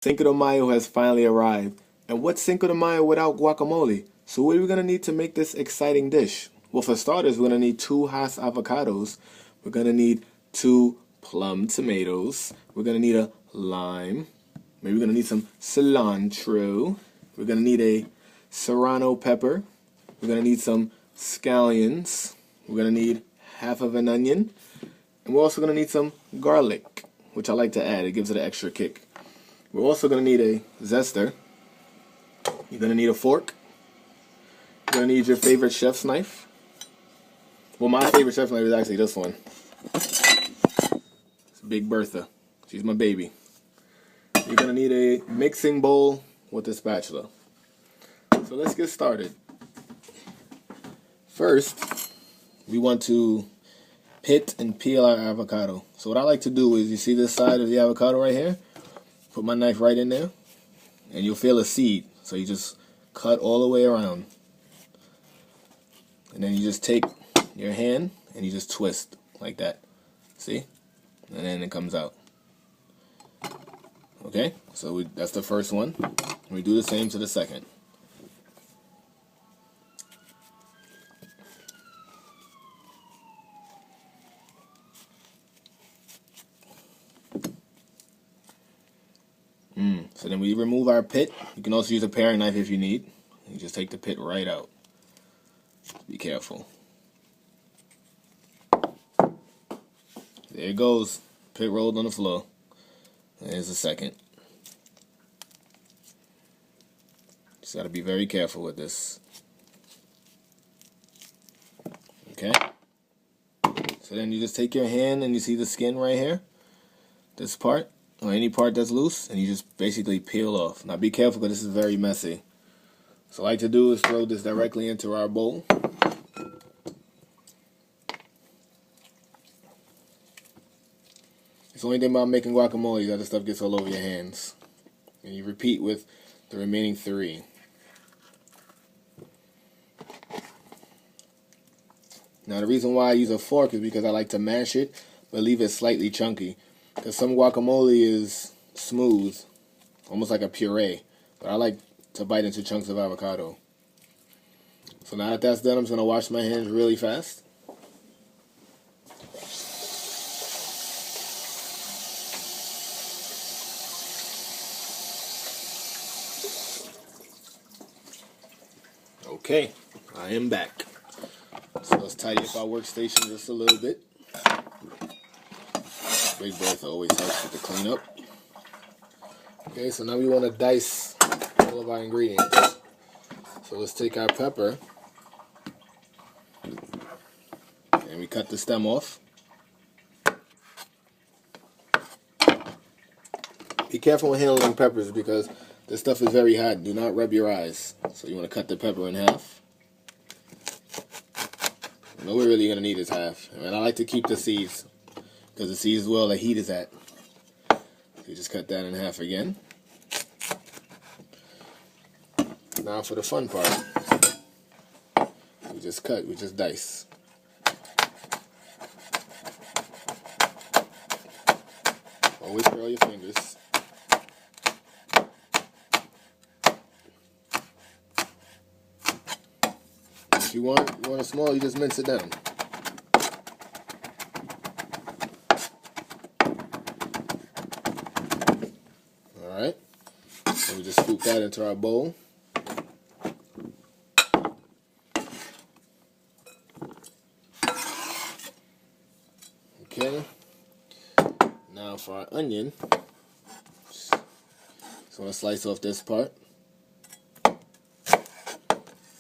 Cinco de Mayo has finally arrived. And what's Cinco de Mayo without guacamole? So what are we going to need to make this exciting dish? Well, for starters, we're going to need 2 Hass avocados. We're going to need 2 plum tomatoes. We're going to need a lime. Maybe we're going to need some cilantro. We're going to need a serrano pepper. We're going to need some scallions. We're going to need half of an onion. And we're also going to need some garlic, which I like to add. It gives it an extra kick. We're also going to need a zester. You're going to need a fork. You're going to need your favorite chef's knife. Well, my favorite chef's knife is actually this one. It's Big Bertha. She's my baby. You're going to need a mixing bowl with a spatula. So let's get started. First, we want to pit and peel our avocado. So what I like to do is, you see this side of the avocado right here? Put my knife right in there, and you'll feel a seed. So you just cut all the way around. And then you just take your hand and you just twist like that. See? And then it comes out. Okay? So that's the first one. We do the same to the second. So then we remove our pit. You can also use a paring knife if you need. You just take the pit right out. Be careful. There it goes. Pit rolled on the floor. There's the second. Just got to be very careful with this. Okay? So then you just take your hand and you see the skin right here. This part. Or any part that's loose, and you just basically peel off. Now be careful because this is very messy. So what I like to do is throw this directly into our bowl. It's the only thing about making guacamole is that the stuff gets all over your hands. And you repeat with the remaining 3. Now the reason why I use a fork is because I like to mash it, but leave it slightly chunky. Because some guacamole is smooth, almost like a puree. But I like to bite into chunks of avocado. So now that that's done, I'm just going to wash my hands really fast. Okay, I am back. So let's tidy up our workstation just a little bit. Big Bertha always helps with the cleanup. Okay, so now we want to dice all of our ingredients. So let's take our pepper and we cut the stem off. Be careful when handling peppers because this stuff is very hot. Do not rub your eyes. So you want to cut the pepper in half. And all we're really going to need is half. And I like to keep the seeds, because the seeds is where the heat is at. So you just cut that in half again. Now for the fun part. We just cut, we just dice. Always curl your fingers. If you want it small, you just mince it down. Alright, so we just scoop that into our bowl. Okay, now for our onion, just want to slice off this part.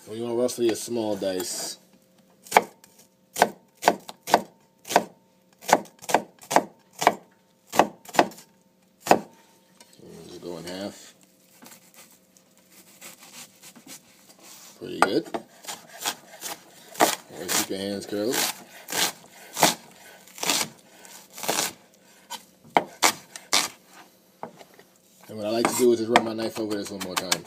We want roughly a small dice. Just go in half. Pretty good. Always keep your hands curled. And what I like to do is just run my knife over this one more time.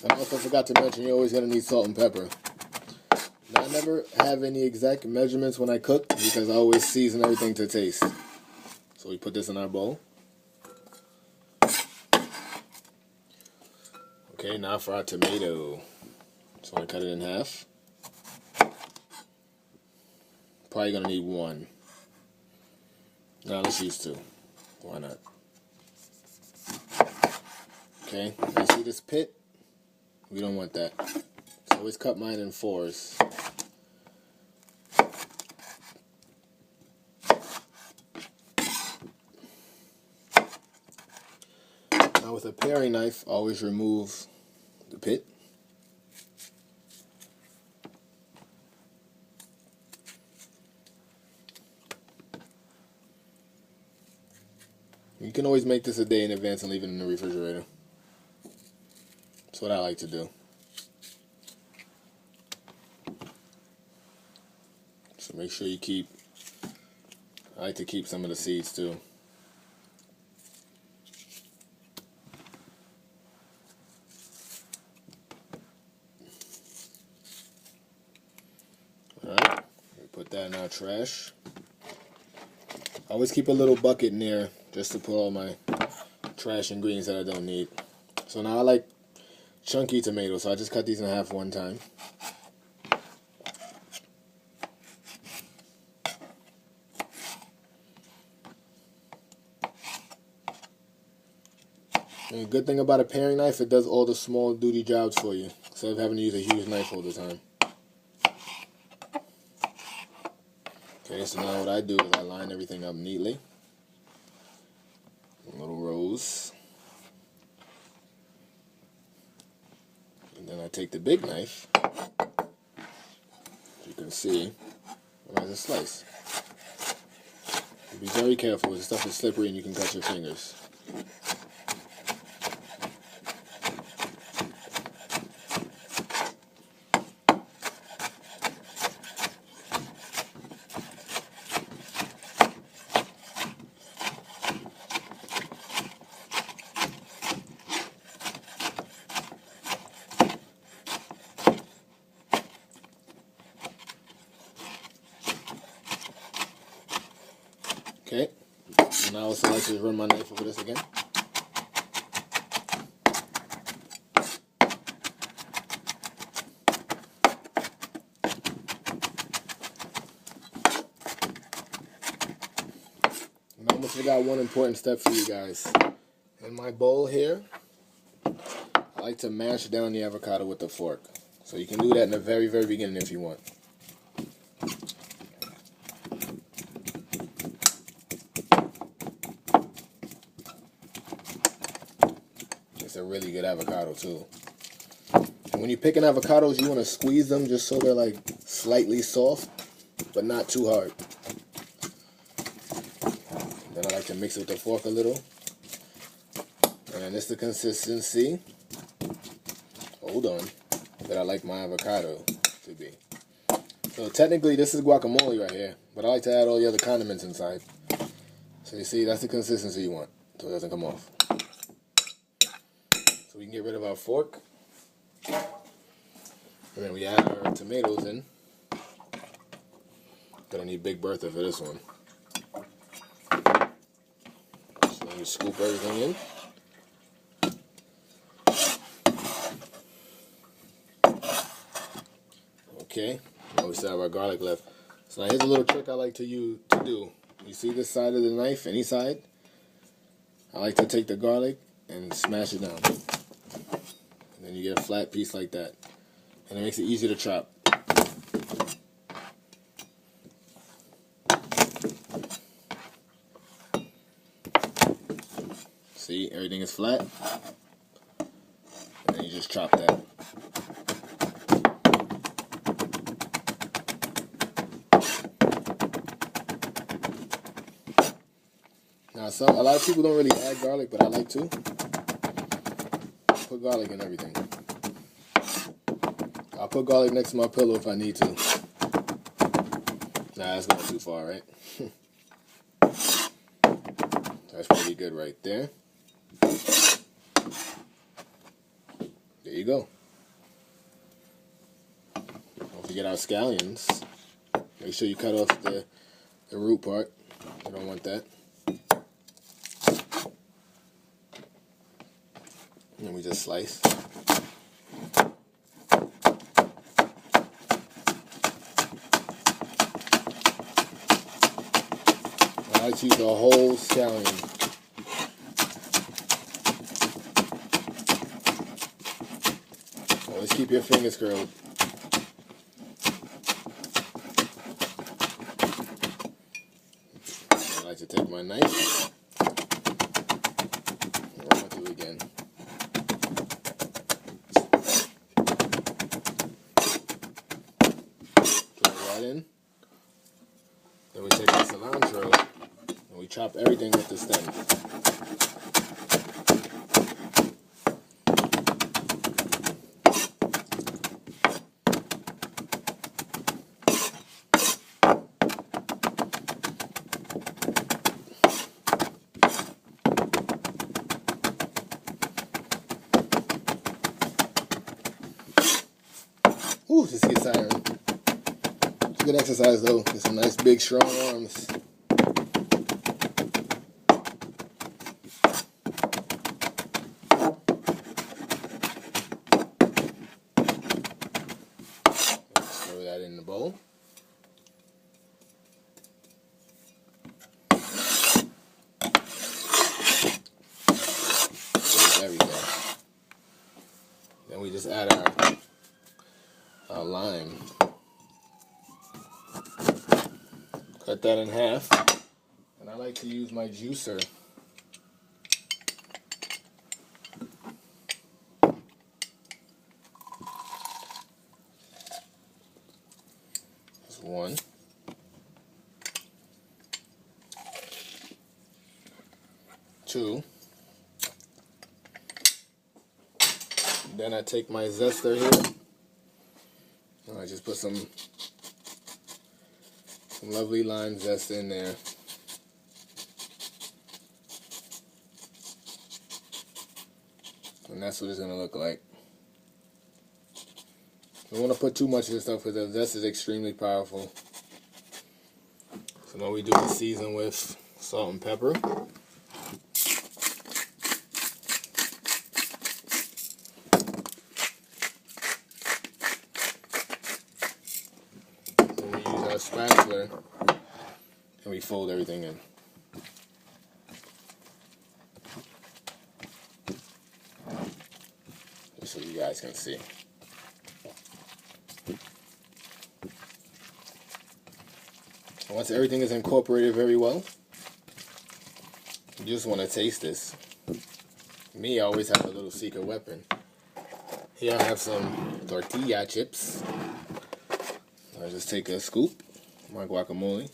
And also forgot to mention, you're always going to need salt and pepper. Now, I never have any exact measurements when I cook because I always season everything to taste. So we put this in our bowl. Okay, now for our tomato. So I'm going to cut it in half. Probably going to need one. Now let's use two. Why not? Okay, you see this pit? We don't want that. So I always cut mine in 4s. Now with a paring knife, always remove the pit. You can always make this a day in advance and leave it in the refrigerator. That's what I like to do. So make sure you keep, I like to keep some of the seeds too. Alright, we put that in our trash. I always keep a little bucket near just to put all my trash ingredients that I don't need. So now I like chunky tomatoes, so I just cut these in half one time. And the good thing about a paring knife, it does all the small duty jobs for you, instead of having to use a huge knife all the time. Okay, so now what I do is I line everything up neatly. Little rows. And then I take the big knife, as you can see, and I just slice. Be very careful, this stuff is slippery and you can cut your fingers. Okay, and I also like to run my knife over this again. And I almost forgot one important step for you guys. In my bowl here, I like to mash down the avocado with a fork. So you can do that in the very, very beginning if you want. It's a really good avocado too. And when you're picking avocados, you want to squeeze them just so they're like slightly soft, but not too hard. Then I like to mix it with the fork a little. And this is the consistency, hold on, that I like my avocado to be. So technically this is guacamole right here, but I like to add all the other condiments inside. So you see, that's the consistency you want, so it doesn't come off. So we can get rid of our fork. And then we add our tomatoes in. Gonna need Big Bertha for this one. So then you scoop everything in. Okay, now we still have our garlic left. So now here's a little trick I like to do. You see this side of the knife, any side? I like to take the garlic and smash it down. And then you get a flat piece like that. And it makes it easier to chop. See, everything is flat. And then you just chop that. Now, a lot of people don't really add garlic, but I like to. Put garlic in everything. I'll put garlic next to my pillow if I need to. Nah, that's going too far, right? That's pretty good right there. There you go. Don't forget our scallions. Make sure you cut off the root part. You don't want that. And we just slice. I like to use the whole scallion. Always keep your fingers curled. I like to take my knife and run through again. Throw it right in. Then we take the cilantro and we chop everything with the stem. Ooh, this gets iron. It's good exercise though. Get some nice big strong arms. Throw that in the bowl. Everything. Then we just add our lime. Cut that in half. And I like to use my juicer. That's one. Two. Then I take my zester here. And I just put some lovely lime zest in there. And that's what it's going to look like. You don't want to put too much of this stuff because the zest is extremely powerful. So now we do is season with salt and pepper. Then we use our spatula and we fold everything in. Just so you guys can see. Once everything is incorporated very well, you just want to taste this. Me, I always have a little secret weapon. Here I have some tortilla chips. I just take a scoop of my guacamole.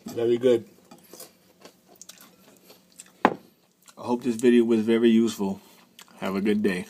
Very good. I hope this video was very useful. Have a good day.